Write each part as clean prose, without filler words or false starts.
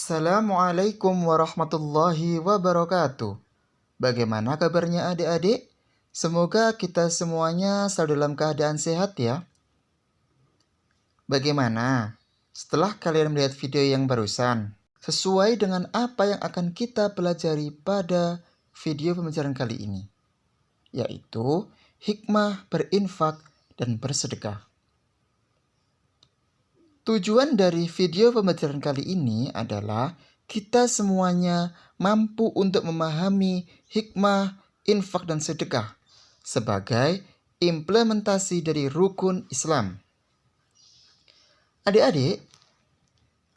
Assalamualaikum warahmatullahi wabarakatuh. Bagaimana kabarnya adik-adik? Semoga kita semuanya selalu dalam keadaan sehat ya. Bagaimana? Setelah kalian melihat video yang barusan, sesuai dengan apa yang akan kita pelajari pada video pembelajaran kali ini, yaitu hikmah berinfak dan bersedekah. Tujuan dari video pembelajaran kali ini adalah kita semuanya mampu untuk memahami hikmah, infak, dan sedekah sebagai implementasi dari rukun Islam. Adik-adik,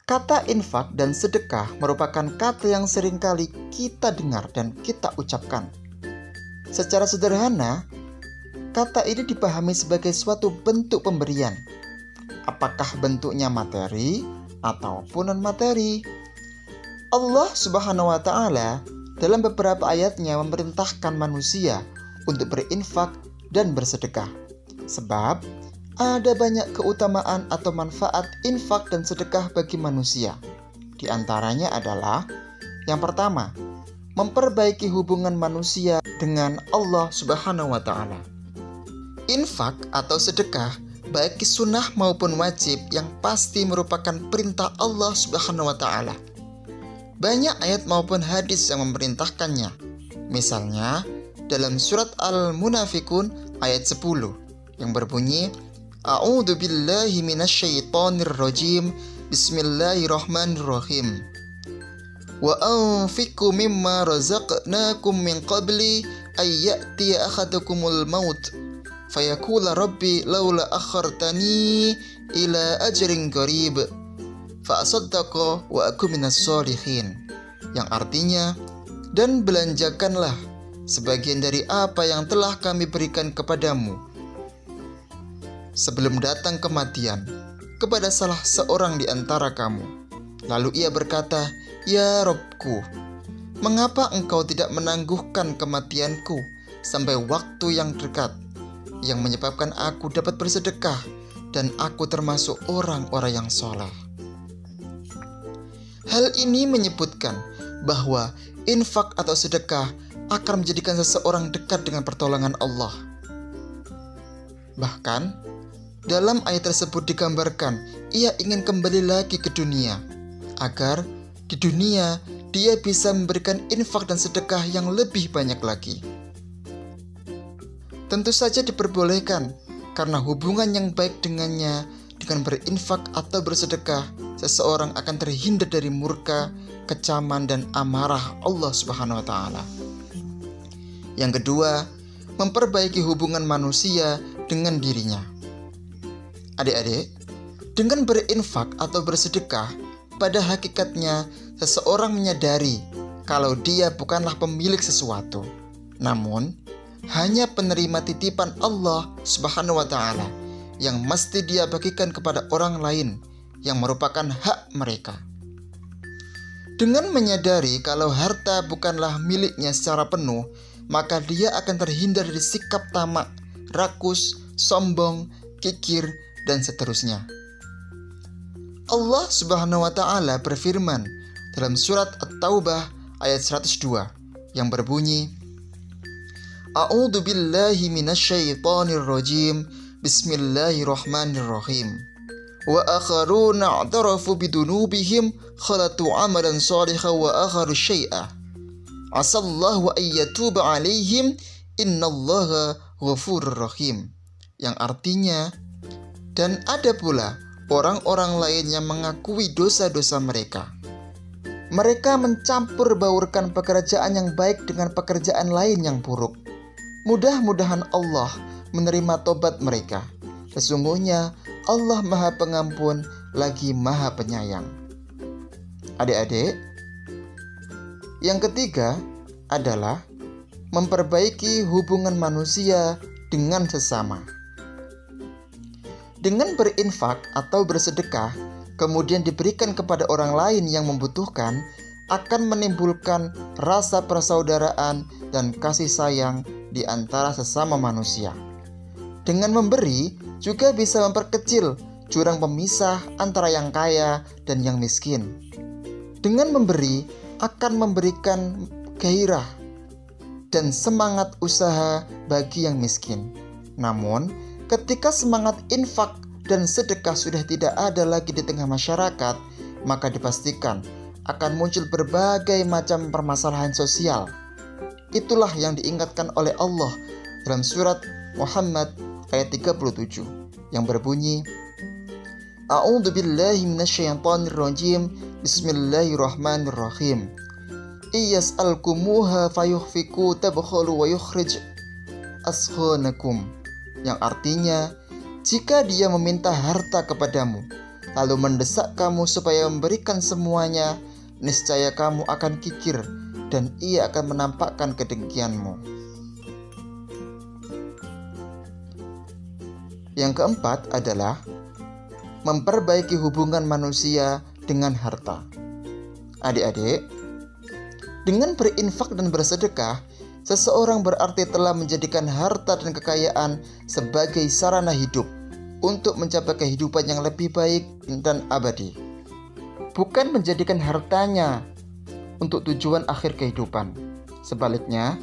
kata infak dan sedekah merupakan kata yang seringkali kita dengar dan kita ucapkan. Secara sederhana, kata ini dipahami sebagai suatu bentuk pemberian. Apakah bentuknya materi ataupun non-materi. Allah Subhanahu wa Ta'ala dalam beberapa ayatnya memerintahkan manusia untuk berinfak dan bersedekah. Sebab ada banyak keutamaan atau manfaat infak dan sedekah bagi manusia. Di antaranya adalah yang pertama, memperbaiki hubungan manusia dengan Allah Subhanahu wa Ta'ala. Infak atau sedekah baik sunnah maupun wajib yang pasti merupakan perintah Allah Subhanahu wa Ta'ala. Banyak ayat maupun hadis yang memerintahkannya. Misalnya dalam surat Al-Munafikun ayat 10 yang berbunyi, A'udzu billahi minasyaitonir rajim. Bismillahirrahmanirrahim. Wa anfiqu mimma razaqnakum min qabli ay ya'tiya ahadakumul maut fayaqula rabbi laula akhartani ila ajrin qarib fa asaddaqa wa aku minas sholihin, yang artinya, dan belanjakanlah sebagian dari apa yang telah kami berikan kepadamu sebelum datang kematian kepada salah seorang di antara kamu. Lalu ia berkata, Ya Robku, mengapa engkau tidak menangguhkan kematianku sampai waktu yang dekat, yang menyebabkan aku dapat bersedekah dan aku termasuk orang-orang yang soleh. Hal ini menyebutkan bahwa infak atau sedekah akan menjadikan seseorang dekat dengan pertolongan Allah. Bahkan, dalam ayat tersebut digambarkan ia ingin kembali lagi ke dunia, agar di dunia dia bisa memberikan infak dan sedekah yang lebih banyak lagi. Tentu saja diperbolehkan, karena hubungan yang baik dengannya, dengan berinfak atau bersedekah, seseorang akan terhindar dari murka, kecaman, dan amarah Allah Subhanahu wa Ta'ala. Yang kedua, memperbaiki hubungan manusia dengan dirinya. Adik-adik, dengan berinfak atau bersedekah, pada hakikatnya seseorang menyadari kalau dia bukanlah pemilik sesuatu, namun hanya penerima titipan Allah Subhanahu wa Ta'ala yang mesti dia bagikan kepada orang lain yang merupakan hak mereka. Dengan menyadari kalau harta bukanlah miliknya secara penuh, maka dia akan terhindar dari sikap tamak, rakus, sombong, kikir, dan seterusnya. Allah Subhanahu wa Ta'ala berfirman dalam surat At-Taubah ayat 102 yang berbunyi, A'udzu billahi minasyaitonir rajim. Bismillahirrahmanirrahim. Wa akharuna i'tarafu bidunubihim khalatu amalan shalihan wa akharu syai'a. Asallahu an yatuba 'alaihim innallaha ghafurur rahim. Yang artinya, dan ada pula orang-orang lain yang mengakui dosa-dosa mereka. Mereka mencampur baurkan pekerjaan yang baik dengan pekerjaan lain yang buruk. Mudah-mudahan Allah menerima tobat mereka. Sesungguhnya Allah Maha Pengampun lagi Maha Penyayang. Adik-adik, yang ketiga adalah memperbaiki hubungan manusia dengan sesama. Dengan berinfak atau bersedekah, kemudian diberikan kepada orang lain yang membutuhkan, akan menimbulkan rasa persaudaraan dan kasih sayang di antara sesama manusia. Dengan memberi, juga bisa memperkecil jurang pemisah antara yang kaya dan yang miskin. Dengan memberi akan memberikan gairah dan semangat usaha bagi yang miskin. Namun, ketika semangat infak dan sedekah sudah tidak ada lagi di tengah masyarakat, maka dipastikan akan muncul berbagai macam permasalahan sosial. Itulah yang diingatkan oleh Allah dalam surat Muhammad ayat 37 yang berbunyi, A'udzu billahi minasyaitonir rajim. Bismillahirrahmanirrahim. Iyas'alkumuha fayuhfiku tabkhalu wa yukhrij askhanakum. Yang artinya, jika dia meminta harta kepadamu, lalu mendesak kamu supaya memberikan semuanya, niscaya kamu akan kikir dan ia akan menampakkan kedengkianmu. Yang keempat adalah memperbaiki hubungan manusia dengan harta. Adik-adik, dengan berinfak dan bersedekah, seseorang berarti telah menjadikan harta dan kekayaan sebagai sarana hidup untuk mencapai kehidupan yang lebih baik dan abadi. Bukan menjadikan hartanya untuk tujuan akhir kehidupan. Sebaliknya,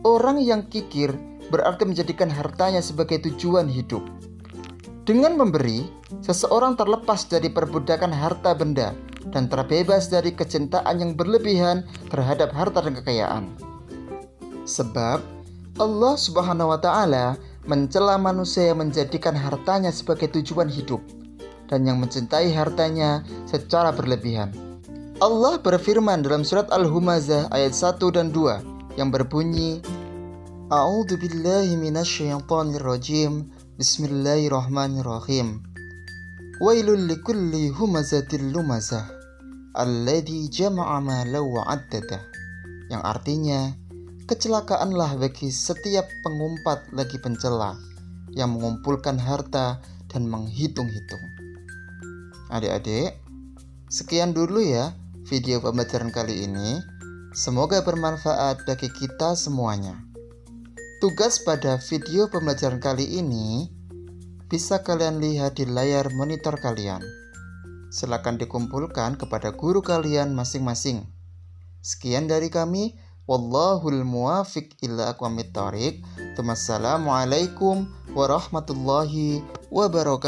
orang yang kikir berarti menjadikan hartanya sebagai tujuan hidup. Dengan memberi, seseorang terlepas dari perbudakan harta benda dan terbebas dari kecintaan yang berlebihan terhadap harta dan kekayaan. Sebab Allah Subhanahu wa Ta'ala mencela manusia yang menjadikan hartanya sebagai tujuan hidup dan yang mencintai hartanya secara berlebihan. Allah berfirman dalam surat Al-Humazah ayat 1 dan 2 yang berbunyi, A'udzu billahi minasyaitonir rajim. Bismillahirrahmanirrahim. Wailul likulli humazatil lumazah alladzi jama'a malan wa 'addadah. Yang artinya, kecelakaanlah bagi setiap pengumpat lagi pencela yang mengumpulkan harta dan menghitung-hitung. Adik-adik, sekian dulu ya video pembelajaran kali ini. Semoga bermanfaat bagi kita semuanya. Tugas pada video pembelajaran kali ini bisa kalian lihat di layar monitor kalian. Silakan dikumpulkan kepada guru kalian masing-masing. Sekian dari kami. Wallahul muwafiq ila aqwamit thoriq. Wassalamualaikum warahmatullahi wabarakatuh.